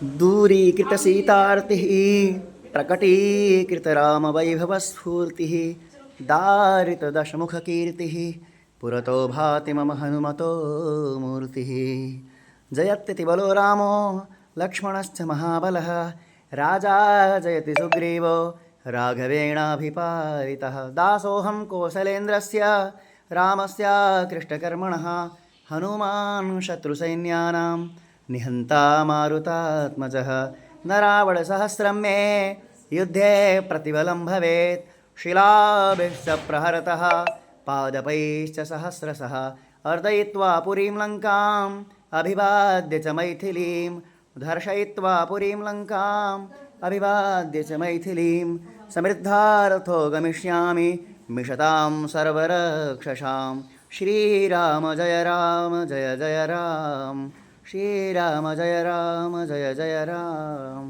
दूरीकृतसीतार्तिः प्रकटीकृतरामवैभवस्फूर्तिः दारितदशमुखकीर्तिः पुरतो भाति मम हनुमतो मूर्तिः जयत्यति बलो रामो लक्ष्मणश्च महाबलः राजा जयति सुग्रीवो राघवेणाभिपालितः दासोऽहं कोसलेन्द्रस्य रामस्य कृष्णकर्मणः हनुमान् शत्रुसैन्यानां निहन्ता मारुतात्मजः न रावणसहस्रं मे युद्धे प्रतिबलं भवेत् शिलाभिश्च प्रहरतः पादपैश्च सहस्रशः अर्दयित्वा पुरीं लङ्काम् अभिवाद्य च मैथिलीं धर्षयित्वा पुरीं लङ्काम् अभिवाद्य च मैथिलीं समृद्धार्थो गमिष्यामि मिषतां सर्वरक्षसां श्रीराम जय राम श्रीराम जय राम जय जय राम